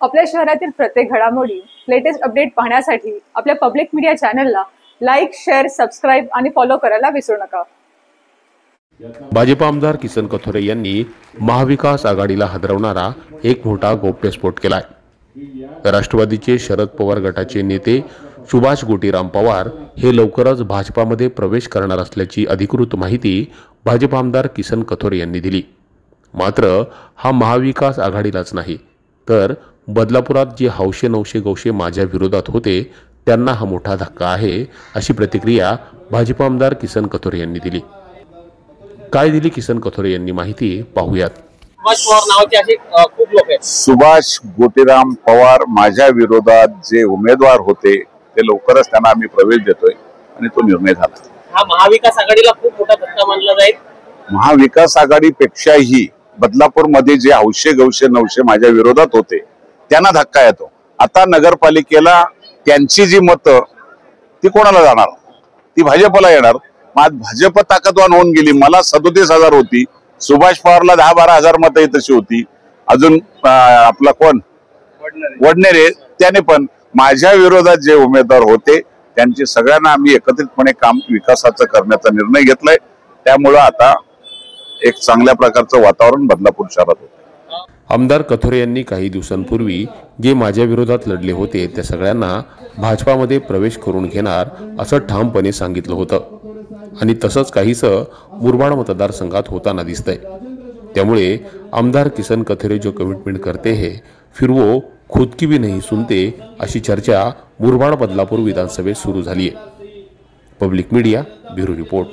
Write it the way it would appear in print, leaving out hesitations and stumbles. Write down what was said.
आपल्या शहरातील प्रत्येक घडामोडी, लेटेस्ट अपडेट पाहण्यासाठी आपल्या पब्लिक मीडिया चॅनलला लाईक, शेअर, सबस्क्राईब आणि फॉलो करायला विसरू नका। भाजप आमदार किसन कथोरे यांनी महाविकास आघाडीला हादरवणारा एक मोठा गौप्यस्फोट केलाय। राष्ट्रवादीचे शरद पवार गटाचे नेते सुभाष गोटीराम पवार हे लवकरच भाजपामध्ये प्रवेश करणार असल्याची अधिकृत माहिती भाजप आमदार किसन कथोरे यांनी दिली। मात्र हा महाविकास आघाडीलाच नाही तर बदलापुरात जे हौशे नौशे गौशे माझ्या विरोधात होते त्यांना हा मोठा धक्का आहे, अशी प्रतिक्रिया भाजप आमदार किसन कथोरे यांनी दिली। काय दिली किसन कथोरे यांनी माहिती पाहूयात। सुभाष पवार नावाचे असे खूप लोक आहेत। सुभाष गोटीराम पवार माझ्या विरोधात जे उमेदवार होते ते लवकरच त्यांना आम्ही प्रवेश देतोय आणि तो निर्णय झाला। हा महाविकास आघाडीला खूप मोठा धक्का मानला जाईल। महाविकास आघाडीपेक्षाही बदलापूर मध्ये जे हौशे गौशे नौशे माझ्या विरोधात होते त्यांना धक्का येतो। आता नगरपालिकेला त्यांची जी मतं ती कोणाला जाणार? ती भाजपला येणार। आज भाजप ताकदवान होऊन गेली। मला 37,000 होती, सुभाष पवारला 10-12 हजार मतं तशी होती। अजून आपला कोण वडनेरे त्याने पण माझ्या विरोधात जे उमेदवार होते त्यांची सगळ्यांना आम्ही एकत्रितपणे काम विकासाचं करण्याचा निर्णय घेतलाय। त्यामुळे आता एक चांगल्या प्रकारचं वातावरण बदलापूर शहरात होतं। आमदार कथोरे यांनी काही दिवसांपूर्वी जे माझ्या विरोधात लढले होते त्या सगळ्यांना भाजपामध्ये प्रवेश करून घेणार असं ठामपणे सांगितलं होतं आणि तसंच काहीसं मुरबाड मतदारसंघात होताना दिसतंय। त्यामुळे आमदार किसन कथोरे जो कमिटमेंट करते हैं फिर वो खुद की भी नहीं सुनते, अशी चर्चा मुरबाड बदलापूर विधानसभेत सुरू झाली आहे। Public media bureau report.